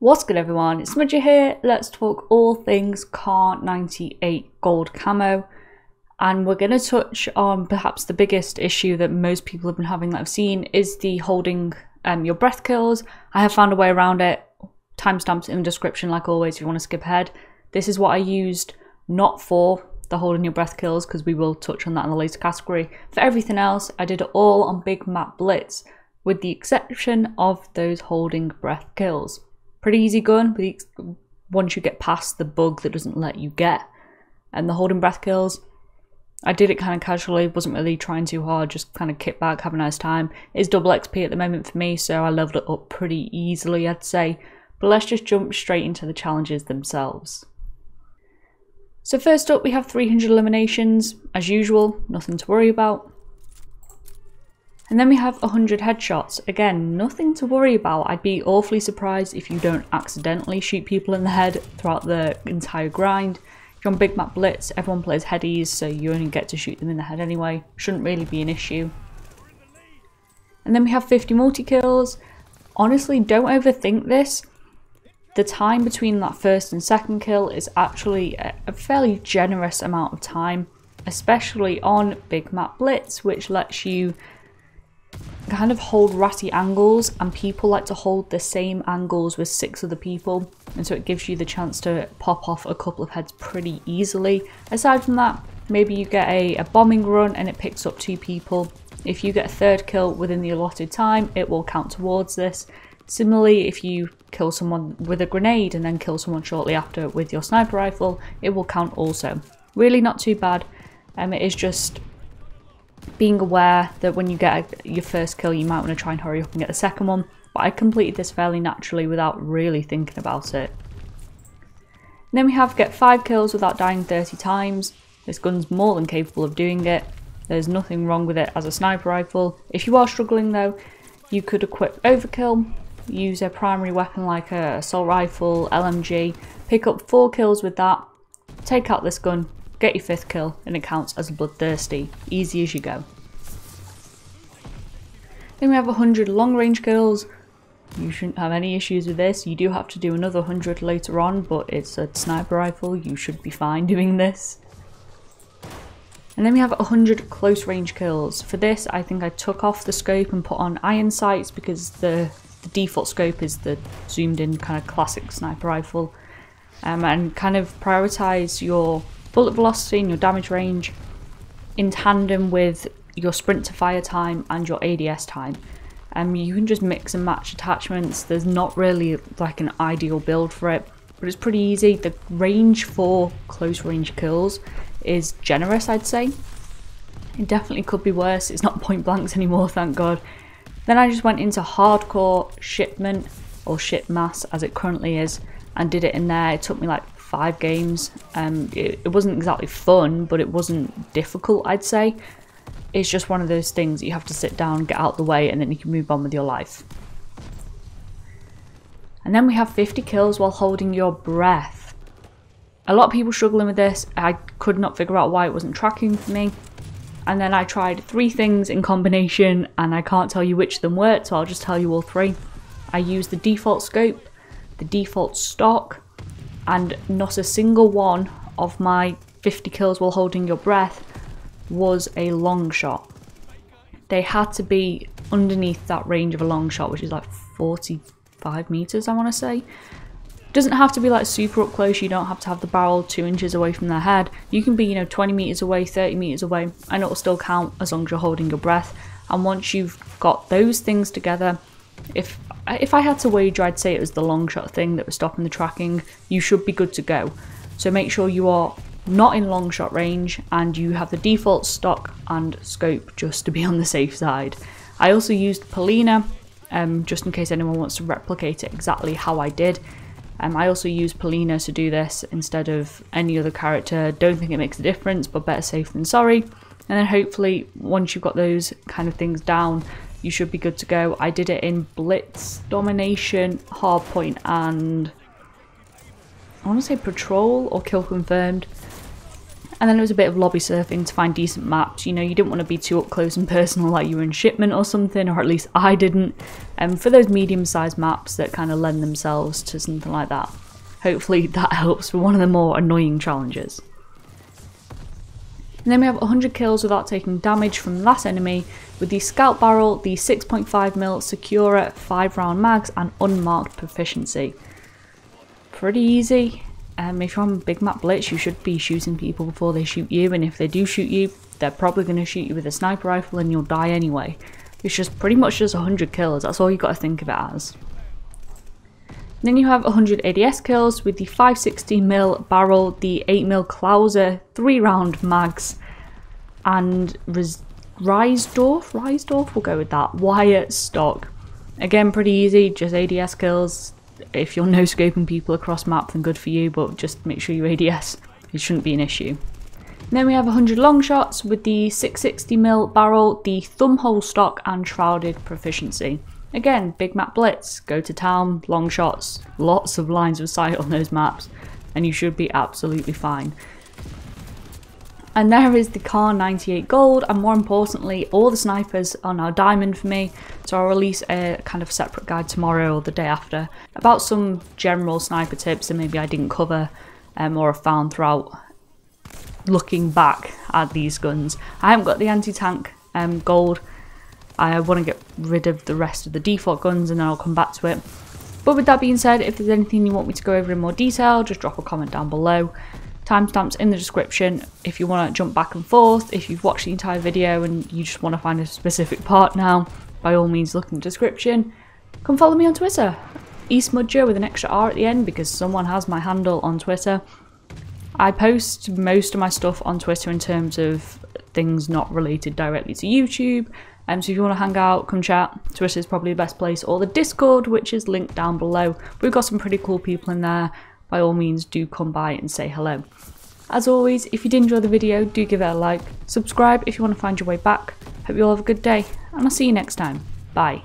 What's good everyone, it's Smudger here. Let's talk all things Kar98 gold camo, and we're going to touch on perhaps the biggest issue that most people have been having that I've seen is the holding your breath kills. I have found a way around it, timestamps in the description like always if you want to skip ahead. This is what I used, not for the holding your breath kills because we will touch on that in the later category. For everything else I did it all on big map blitz with the exception of those holding breath kills. Pretty easy gun once you get past the bug that doesn't let you get. And the holding breath kills, I did it kind of casually, wasn't really trying too hard, just kind of kick back, have a nice time. It's double XP at the moment for me, so I leveled it up pretty easily I'd say. But let's just jump straight into the challenges themselves. So first up we have 300 eliminations, as usual, nothing to worry about. And then we have 100 headshots. Again, nothing to worry about. I'd be awfully surprised if you don't accidentally shoot people in the head throughout the entire grind. If you're on Big Map Blitz, everyone plays headies, so you only get to shoot them in the head anyway. Shouldn't really be an issue. And then we have 50 multi-kills. Honestly, don't overthink this. The time between that first and second kill is actually a fairly generous amount of time, especially on Big Map Blitz, which lets you kind of hold ratty angles, and people like to hold the same angles with 6 other people, and so it gives you the chance to pop off a couple of heads pretty easily. Aside from that, maybe you get a bombing run and it picks up 2 people. If you get a third kill within the allotted time, it will count towards this. Similarly, if you kill someone with a grenade and then kill someone shortly after with your sniper rifle, it will count also. Really not too bad. It is just being aware that when you get your first kill you might want to try and hurry up and get the second one, but I completed this fairly naturally without really thinking about it. And then we have get 5 kills without dying 30 times. This gun's more than capable of doing it. There's nothing wrong with it as a sniper rifle. If you are struggling though, you could equip overkill, use a primary weapon like a assault rifle, LMG, pick up 4 kills with that, take out this gun, get your 5th kill, and it counts as a bloodthirsty. Easy as you go. Then we have 100 long range kills. You shouldn't have any issues with this. You do have to do another 100 later on, but it's a sniper rifle. You should be fine doing this. And then we have 100 close range kills. For this, I think I took off the scope and put on iron sights because the default scope is the zoomed in kind of classic sniper rifle. And kind of prioritize your bullet velocity and your damage range in tandem with your sprint to fire time and your ADS time. You can just mix and match attachments. There's not really like an ideal build for it, but it's pretty easy. The range for close range kills is generous, I'd say. It definitely could be worse. It's not point blanks anymore, thank God. Then I just went into hardcore shipment, or ship mass as it currently is, and did it in there. It took me like 5 games. It wasn't exactly fun, but it wasn't difficult, I'd say. It's just one of those things that you have to sit down, get out the way, and then you can move on with your life. And then we have 50 kills while holding your breath. A lot of people struggling with this. I could not figure out why it wasn't tracking for me. And then I tried 3 things in combination, and I can't tell you which of them worked, so I'll just tell you all 3. I used the default scope, the default stock, and not a single one of my 50 kills while holding your breath was a long shot. They had to be underneath that range of a long shot, which is like 45 meters, I want to say. Doesn't have to be like super up close. You don't have to have the barrel 2 inches away from their head. You can be, you know, 20 meters away, 30 meters away, and it'll still count as long as you're holding your breath. And once you've got those things together, if I had to wager, I'd say it was the long shot thing that was stopping the tracking. You should be good to go. So make sure you are not in long shot range and you have the default stock and scope just to be on the safe side. I also used Polina, just in case anyone wants to replicate it exactly how I did. I also used Polina to do this instead of any other character. Don't think it makes a difference, but better safe than sorry. And then hopefully once you've got those kind of things down, you should be good to go. I did it in Blitz, Domination, Hardpoint, and I want to say Patrol or Kill Confirmed. And then it was a bit of lobby surfing to find decent maps. You know, you didn't want to be too up close and personal like you were in shipment or something, or at least I didn't. For those medium-sized maps that kind of lend themselves to something like that. Hopefully that helps for one of the more annoying challenges. And then we have 100 kills without taking damage from the last enemy with the scout barrel, the 6.5mm Secura 5-round mags and unmarked proficiency. Pretty easy. If you're on big map blitz, you should be shooting people before they shoot you, and if they do shoot you, they're probably going to shoot you with a sniper rifle and you'll die anyway. It's just pretty much just 100 kills, that's all you've got to think of it as. Then you have 100 ADS kills with the 560mm barrel, the 8mm Klauser 3-round mags, and Reisdorf, we'll go with that, wire stock. Again, pretty easy, just ADS kills. If you're no-scoping people across map, then good for you, but just make sure you ADS. It shouldn't be an issue. And then we have 100 long shots with the 660mm barrel, the thumbhole stock and shrouded proficiency. Again, big map blitz, go to town, long shots, lots of lines of sight on those maps, and you should be absolutely fine. And there is the Kar98 gold, and more importantly, all the snipers are now diamond for me, so I'll release a kind of separate guide tomorrow or the day after about some general sniper tips that maybe I didn't cover or have found throughout looking back at these guns. I haven't got the anti-tank gold. I want to get rid of the rest of the default guns and then I'll come back to it. But with that being said, if there's anything you want me to go over in more detail, just drop a comment down below. Timestamps in the description if you want to jump back and forth. If you've watched the entire video and you just want to find a specific part now, by all means look in the description. Come follow me on Twitter, eSmudger with an extra R at the end because someone has my handle on Twitter. I post most of my stuff on Twitter in terms of things not related directly to YouTube. So if you want to hang out, come chat, Twitter is probably the best place, or the Discord, which is linked down below. We've got some pretty cool people in there. By all means, do come by and say hello. As always, if you did enjoy the video, do give it a like. Subscribe if you want to find your way back. Hope you all have a good day, and I'll see you next time. Bye.